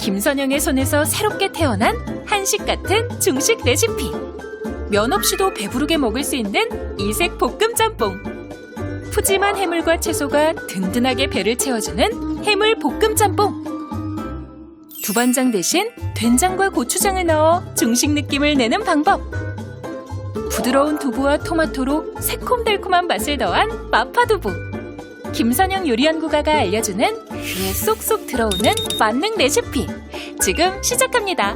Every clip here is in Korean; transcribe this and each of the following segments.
김선영의 손에서 새롭게 태어난 한식 같은 중식 레시피. 면 없이도 배부르게 먹을 수 있는 이색 볶음 짬뽕. 푸짐한 해물과 채소가 든든하게 배를 채워주는 해물 볶음 짬뽕. 두반장 대신 된장과 고추장을 넣어 중식 느낌을 내는 방법. 부드러운 두부와 토마토로 새콤달콤한 맛을 더한 마파두부. 김선영 요리연구가가 알려주는 귀에 쏙쏙 들어오는 만능 레시피. 지금 시작합니다.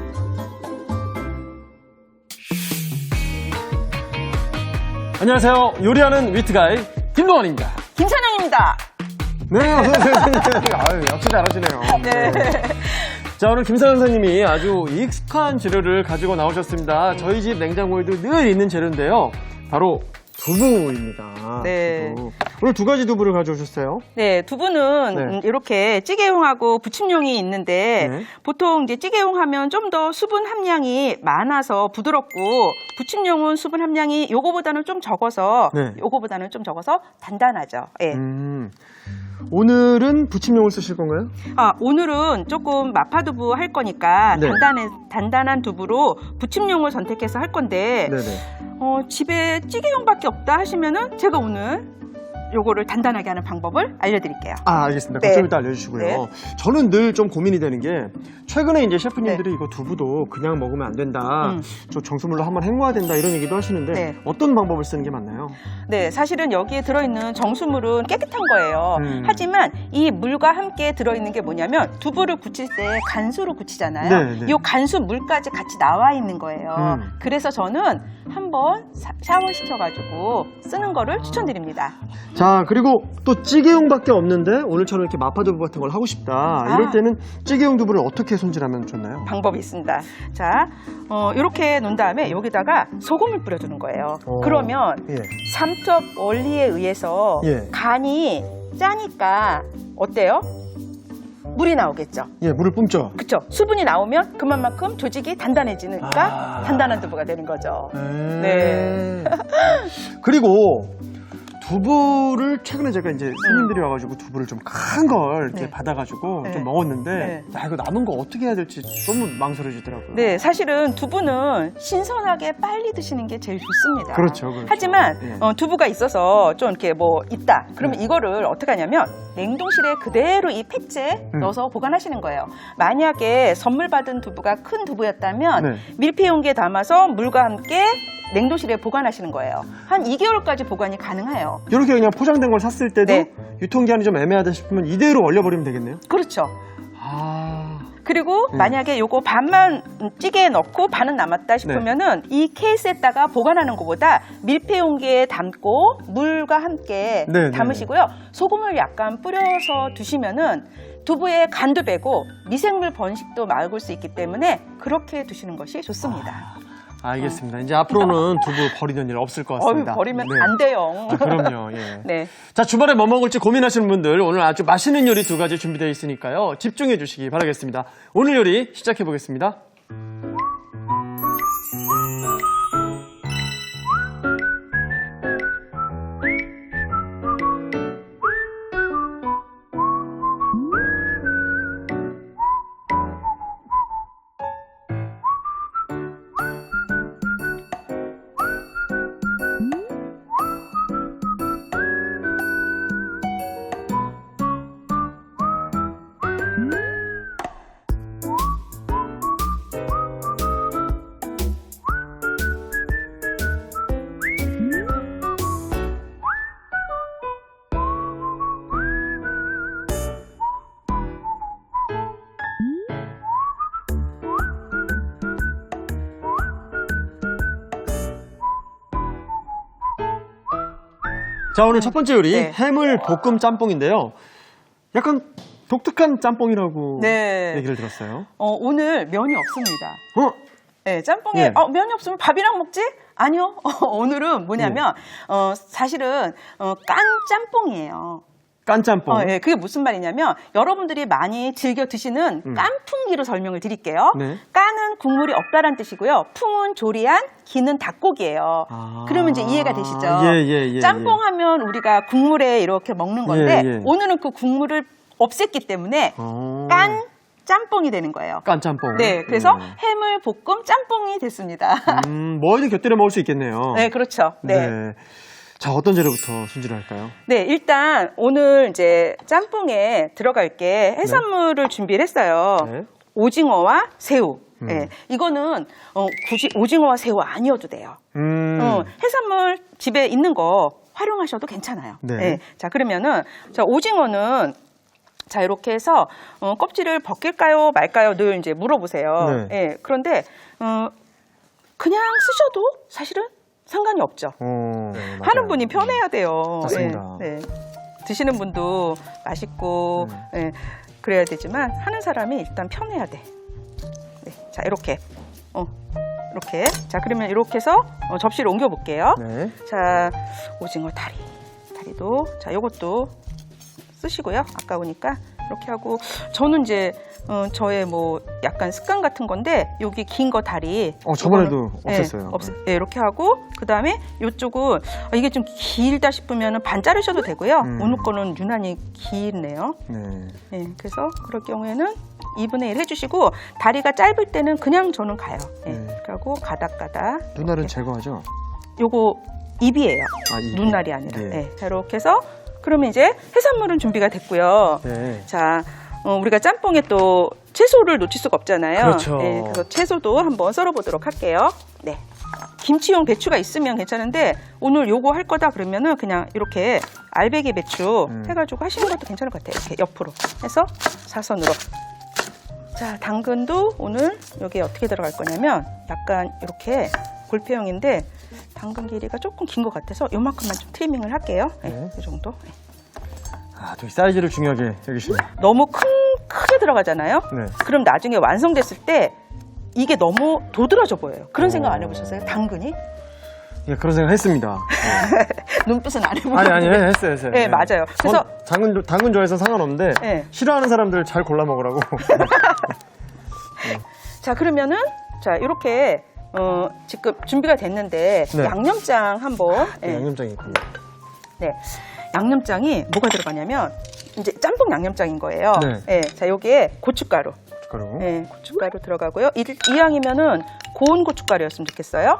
안녕하세요. 요리하는 위트가이 김동완입니다. 김선영입니다. 네, 어서오세요. 아유, 역시 잘하시네요. 네. 자, 오늘 김선영 선생님이 아주 익숙한 재료를 가지고 나오셨습니다. 저희 집 냉장고에도 늘 있는 재료인데요. 바로 두부입니다. 네. 두부. 오늘 두 가지 두부를 가져오셨어요. 네, 두부는 네. 이렇게 찌개용하고 부침용이 있는데 네. 보통 이제 찌개용 하면 좀 더 수분 함량이 많아서 부드럽고 부침용은 수분 함량이 요거보다는 좀 적어서 네. 요거보다는 좀 적어서 단단하죠. 예. 오늘은 부침용을 쓰실 건가요? 아, 오늘은 조금 마파두부 할 거니까 네. 단단한 두부로 부침용을 선택해서 할 건데 네네. 집에 찌개용밖에 없다 하시면은 제가 오늘 요거를 단단하게 하는 방법을 알려드릴게요. 아, 알겠습니다. 네. 좀 이따 알려주시고요. 네. 저는 늘 좀 고민이 되는 게 최근에 이제 셰프님들이 네. 이거 두부도 그냥 먹으면 안 된다. 음. 저 정수물로 한번 헹궈야 된다 이런 얘기도 하시는데 네. 어떤 방법을 쓰는 게 맞나요? 네, 사실은 여기에 들어있는 정수물은 깨끗한 거예요. 하지만 이 물과 함께 들어있는 게 뭐냐면 두부를 굳힐 때 간수로 굳히잖아요. 네, 네. 이 간수 물까지 같이 나와 있는 거예요. 그래서 저는 한번 샤워시켜가지고 쓰는 거를 추천드립니다. 자, 그리고 또 찌개용밖에 없는데 오늘처럼 이렇게 마파두부 같은 걸 하고 싶다. 이럴 때는 찌개용 두부를 어떻게 손질하면 좋나요? 방법이 있습니다. 자, 이렇게 놓은 다음에 여기다가 소금을 뿌려주는 거예요. 그러면 예. 삼투압 원리에 의해서 예. 간이 짜니까 어때요? 물이 나오겠죠. 예, 물을 뿜죠. 그쵸? 수분이 나오면 그만큼 조직이 단단해지니까 단단한 두부가 되는 거죠. 네. 그리고 두부를 최근에 제가 이제 손님들이 와가지고 두부를 좀 큰 걸 이렇게 네. 받아가지고 네. 좀 먹었는데 네. 야, 이거 남은 거 어떻게 해야 될지 너무 망설여지더라고요. 네, 사실은 두부는 신선하게 빨리 드시는 게 제일 좋습니다. 그렇죠. 하지만 예. 두부가 있어서 좀 이렇게 뭐 있다. 그러면 네. 이거를 어떻게 하냐면 냉동실에 그대로 이 팩트에 넣어서 보관하시는 거예요. 만약에 선물 받은 두부가 큰 두부였다면 네. 밀폐용기에 담아서 물과 함께 냉동실에 보관하시는 거예요. 한 2개월까지 보관이 가능해요. 이렇게 그냥 포장된 걸 샀을 때도 네. 유통기한이 좀 애매하다 싶으면 이대로 얼려버리면 되겠네요. 그렇죠. 아, 그리고 만약에 요거 반만 찌개에 넣고 반은 남았다 싶으면은 이 케이스에다가 보관하는 것보다 밀폐용기에 담고 물과 함께 네, 담으시고요. 소금을 약간 뿌려서 두시면은 두부의 간도 배고 미생물 번식도 막을 수 있기 때문에 그렇게 두시는 것이 좋습니다. 알겠습니다. 이제 앞으로는 두부 버리는 일 없을 것 같습니다. 버리면 네. 안 돼요. 아, 그럼요. 예. 네. 자, 주말에 뭐 먹을지 고민하시는 분들 오늘 아주 맛있는 요리 두 가지 준비되어 있으니까요. 집중해 주시기 바라겠습니다. 오늘 요리 시작해 보겠습니다. 자, 오늘 첫 번째 요리 네. 해물 볶음 짬뽕인데요. 약간 독특한 짬뽕이라고 네. 얘기를 들었어요. 오늘 면이 없습니다. 네, 짬뽕에 예. 면이 없으면 밥이랑 먹지? 아니요. 오늘은 뭐냐면 사실은 깐 짬뽕이에요. 깐짬뽕. 예, 그게 무슨 말이냐면 여러분들이 많이 즐겨 드시는 깐풍기로 설명을 드릴게요. 네. 깐은 국물이 없다란 뜻이고요. 풍은 조리한, 기는 닭고기예요. 아. 그러면 이제 이해가 되시죠? 예. 짬뽕 하면 우리가 국물에 이렇게 먹는 건데 예. 오늘은 그 국물을 없앴기 때문에 깐 깐짬뽕이 되는 거예요. 깐짬뽕. 네, 그래서 해물 볶음 짬뽕이 됐습니다. 뭐든 곁들여 먹을 수 있겠네요. 네, 그렇죠. 네. 자, 어떤 재료부터 손질을 할까요? 네, 일단 오늘 이제 짬뽕에 들어갈 게 해산물을 준비를 했어요. 네. 오징어와 새우. 네, 이거는 굳이 오징어와 새우 아니어도 돼요. 해산물 집에 있는 거 활용하셔도 괜찮아요. 네. 네. 자, 그러면은 자, 오징어는 자, 이렇게 해서 껍질을 벗길까요, 말까요? 늘 이제 물어보세요. 네. 예, 그런데 그냥 쓰셔도 사실은 상관이 없죠. 하는 분이 편해야 돼요. 맞습니다. 네, 네. 드시는 분도 맛있고 네, 그래야 되지만 하는 사람이 일단 편해야 돼. 네, 자, 이렇게 이렇게. 자, 그러면 이렇게 해서 접시를 옮겨 볼게요. 네. 자, 오징어 다리도 자, 요것도 쓰시고요. 아까우니까 이렇게 하고, 저는 이제 저의 뭐 약간 습관 같은 건데, 여기 긴 거 다리 저번에도 이거는, 없앴어요. 네, 이렇게 하고, 그 다음에 이쪽은 이게 좀 길다 싶으면 반 자르셔도 되고요. 오늘 거는 유난히 길네요. 네, 그래서 그럴 경우에는 2분의 1 해주시고, 다리가 짧을 때는 그냥 저는 가요. 네, 이렇게 하고 가닥가닥. 눈알은 이렇게. 제거하죠? 요거 입이에요. 입. 눈알이 아니라. 네. 네. 자, 이렇게 해서 그러면 이제 해산물은 준비가 됐고요. 네. 자, 우리가 짬뽕에 또 채소를 놓칠 수가 없잖아요. 그렇죠. 네, 그래서 채소도 한번 썰어보도록 할게요. 네. 김치용 배추가 있으면 괜찮은데 오늘 요거 할 거다 그러면은 그냥 이렇게 알배기 배추 해가지고 하시는 것도 괜찮을 것 같아요. 이렇게 옆으로 해서 사선으로. 자, 당근도 오늘 여기 어떻게 들어갈 거냐면 약간 이렇게 골pe형인데 당근 길이가 조금 긴 것 같아서 요만큼만 좀 트리밍을 할게요. 네, 이 정도. 네. 또 사이즈를 중요하게 여기시네요. 너무 크게 들어가잖아요. 네. 그럼 나중에 완성됐을 때 이게 너무 도드라져 보여요. 그런 생각 안 해보셨어요? 당근이? 예, 그런 생각 했습니다. 눈빛은 안 해보고. 아니, 했어요. 네, 맞아요. 그래서 당근 좋아해서 상관없는데, 네. 싫어하는 사람들 잘 골라 먹으라고. 자, 그러면은, 자, 이렇게, 지금 준비가 됐는데, 네. 양념장 한번. 네. 양념장이 있군요. 네. 양념장이 뭐가 들어가냐면, 이제 짬뽕 양념장인 거예요. 네. 네. 자, 여기에 고춧가루. 고춧가루. 네, 고춧가루 들어가고요. 이왕이면은 고운 고춧가루였으면 좋겠어요.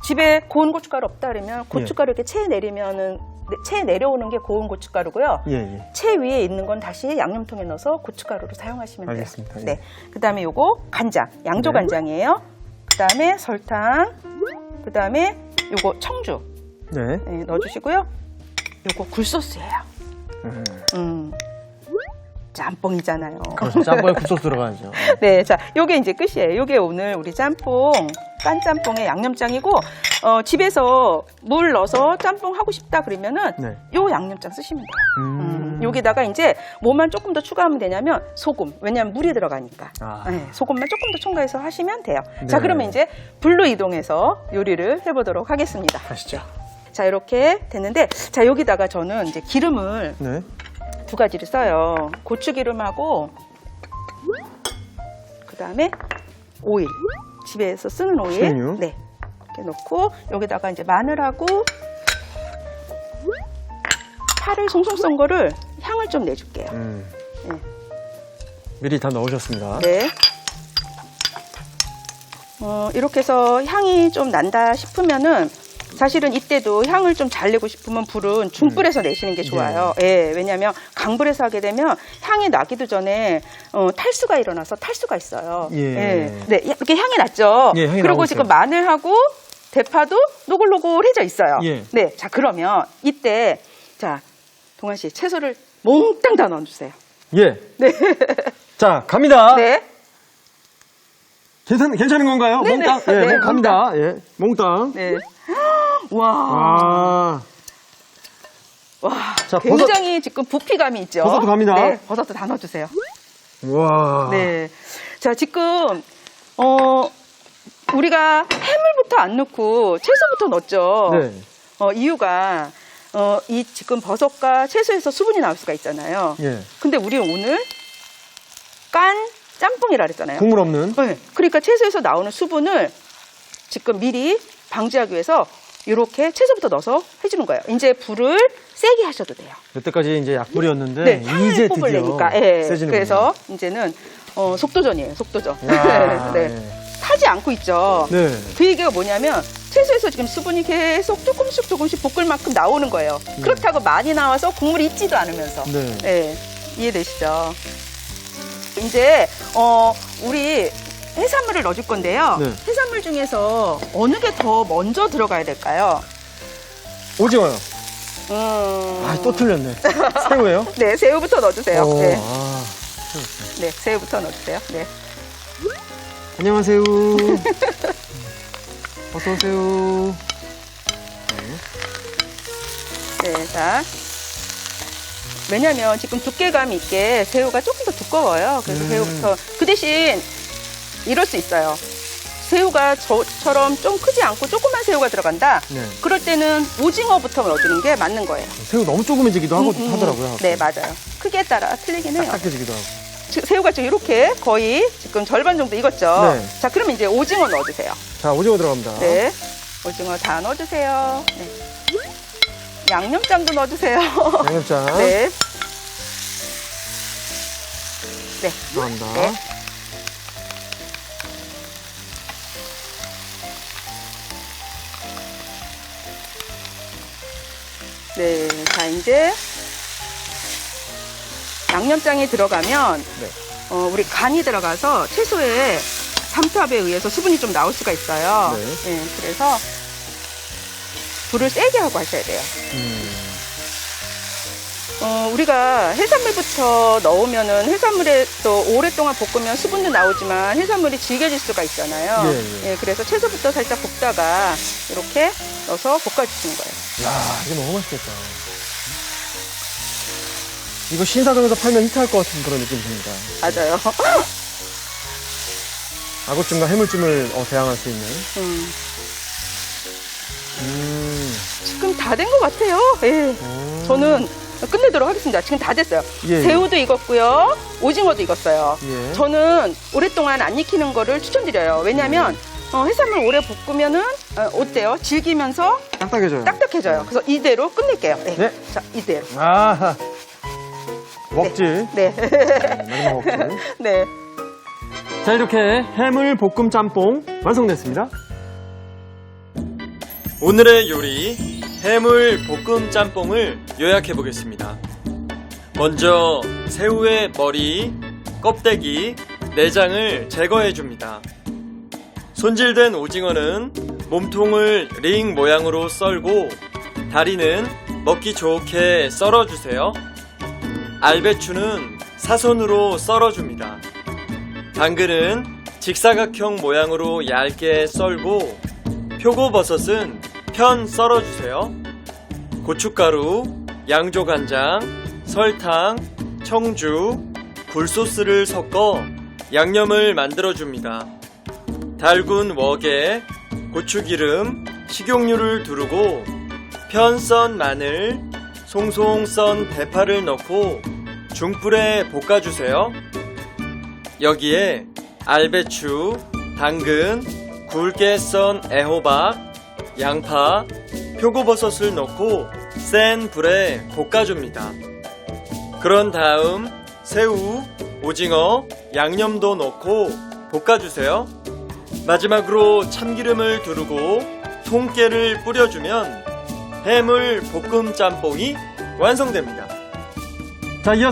집에 고운 고춧가루 없다 그러면 고춧가루 이렇게 채 내리면은 채 내려오는 게 고운 고춧가루고요. 예. 채 위에 있는 건 다시 양념통에 넣어서 고춧가루로 사용하시면 돼요. 알겠습니다. 예. 네. 그다음에 요거 간장, 양조 간장이에요. 그다음에 설탕. 그다음에 요거 청주. 네. 네, 넣어주시고요. 요거 굴소스예요. 짬뽕이잖아요. 그렇죠. 짬뽕에 굴소스 들어가야죠. 네, 자, 요게 이제 끝이에요. 요게 오늘 우리 짬뽕, 깐짬뽕의 양념장이고, 집에서 물 넣어서 짬뽕 하고 싶다 그러면은, 네. 요 양념장 쓰시면 돼요. 여기다가 이제 뭐만 조금 더 추가하면 되냐면, 소금. 왜냐면 물이 들어가니까. 네, 소금만 조금 더 첨가해서 하시면 돼요. 네. 자, 그러면 이제 불로 이동해서 요리를 해보도록 하겠습니다. 가시죠. 자, 이렇게 됐는데, 자, 여기다가 저는 이제 기름을 네. 2가지를 써요. 고추기름하고 그 다음에 오일, 집에서 쓰는 오일. 식용유. 네, 이렇게 넣고 여기다가 이제 마늘하고 파를 송송 썬 거를 향을 좀 내줄게요. 네. 미리 다 넣으셨습니다. 네. 이렇게 해서 향이 좀 난다 싶으면은 사실은 이때도 향을 좀 잘 내고 싶으면 불은 중불에서 내시는 게 좋아요. 예, 왜냐하면 강불에서 하게 되면 향이 나기도 전에 탈수가 일어나서 탈수가 있어요. 예. 네, 이렇게 향이 났죠. 예, 향이 그리고 나고 지금 있어요. 마늘하고 대파도 노글노글해져 있어요. 예. 네, 자, 그러면 이때 자, 동환 씨 채소를 몽땅 다 넣어주세요. 예. 네. 자, 갑니다. 네. 괜찮은 건가요? 네네. 몽땅? 예, 네, 갑니다. 예, 몽땅. 네. 와. 와. 자, 굉장히 지금 부피감이 있죠. 버섯도 갑니다. 네, 버섯도 다 넣어주세요. 와. 네. 자, 지금, 우리가 해물부터 안 넣고 채소부터 넣었죠. 네. 이유가, 이 지금 버섯과 채소에서 수분이 나올 수가 있잖아요. 예. 근데 우리 오늘 깐 짬뽕이라 그랬잖아요. 국물 없는. 네. 그러니까 채소에서 나오는 수분을 지금 미리 방지하기 위해서 이렇게 채소부터 넣어서 해주는 거예요. 이제 불을 세게 하셔도 돼요. 여태까지 이제 약불이었는데 네, 향을 이제 드디어 뽑으려니까. 예, 세지는군요. 그래서 이제는 속도전이에요. 속도전. 야, 네. 네. 타지 않고 있죠. 네. 그 얘기가 뭐냐면 채소에서 지금 수분이 계속 조금씩 볶을 만큼 나오는 거예요. 그렇다고 많이 나와서 국물이 있지도 않으면서. 네. 네, 이해되시죠? 이제 우리 해산물을 넣어줄 건데요. 네. 해산물 중에서 어느 게 더 먼저 들어가야 될까요? 오징어요. 아, 또 틀렸네. 새우예요? 네, 새우부터 넣어주세요. 오, 네. 아, 네, 새우부터 넣어주세요. 네. 안녕하세요. 어서 오세요. 네, 자. 왜냐면 지금 두께감 있게 새우가 조금 더 두꺼워요. 그래서 새우부터. 그 대신 이럴 수 있어요. 새우가 저처럼 좀 크지 않고 조그만 새우가 들어간다. 네. 그럴 때는 오징어부터 넣어주는 게 맞는 거예요. 새우 너무 조그매지기도 하더라고요. 네, 맞아요. 크기에 따라 틀리긴 해요. 딱딱해지기도 하고. 새우가 지금 이렇게 거의 지금 절반 정도 익었죠. 네. 자, 그러면 이제 오징어 넣어주세요. 자, 오징어 들어갑니다. 네. 오징어 다 넣어주세요. 네. 양념장도 넣어주세요. 양념장 네. 네. 들어갑니다. 네. 네. 자, 이제 양념장이 들어가면 네. 우리 간이 들어가서 채소에 삼투압에 의해서 수분이 좀 나올 수가 있어요. 네. 그래서 불을 세게 하고 하셔야 돼요. 우리가 해산물부터 넣으면은 해산물에 또 오랫동안 볶으면 수분도 나오지만 해산물이 질겨질 수가 있잖아요. 예. 그래서 채소부터 살짝 볶다가 이렇게 넣어서 볶아주시는 거예요. 야, 이거 너무 맛있겠다. 이거 신사동에서 팔면 히트할 것 같은 그런 느낌이 듭니다. 맞아요. 아구찜과 해물찜을 대항할 수 있는. 지금 다 된 것 같아요. 예. 저는 끝내도록 하겠습니다. 지금 다 됐어요. 예. 새우도 익었고요. 오징어도 익었어요. 예. 저는 오랫동안 안 익히는 거를 추천드려요. 왜냐하면 해산물 오래 볶으면은 어때요? 질기면서 딱딱해져요. 딱딱해져요. 그래서 이대로 끝낼게요. 네. 네. 자, 이대로. 아, 먹지. 네. 마지막 먹지. 네. 자, 이렇게 해물 볶음 짬뽕 완성됐습니다. 오늘의 요리 해물 볶음 짬뽕을 요약해 보겠습니다. 먼저 새우의 머리, 껍데기, 내장을 제거해 줍니다. 손질된 오징어는 몸통을 링 모양으로 썰고 다리는 먹기 좋게 썰어주세요. 알배추는 사선으로 썰어줍니다. 당근은 직사각형 모양으로 얇게 썰고 표고버섯은 편 썰어주세요. 고춧가루, 양조간장, 설탕, 청주, 굴소스를 섞어 양념을 만들어줍니다. 달군 웍에 고추기름, 식용유를 두르고 편 썬 마늘, 송송 썬 대파를 넣고 중불에 볶아주세요. 여기에 알배추, 당근, 굵게 썬 애호박, 양파, 표고버섯을 넣고 센 불에 볶아줍니다. 그런 다음 새우, 오징어, 양념도 넣고 볶아주세요. 마지막으로 참기름을 두르고 통깨를 뿌려주면 해물 볶음 짬뽕이 완성됩니다. 자, 이어서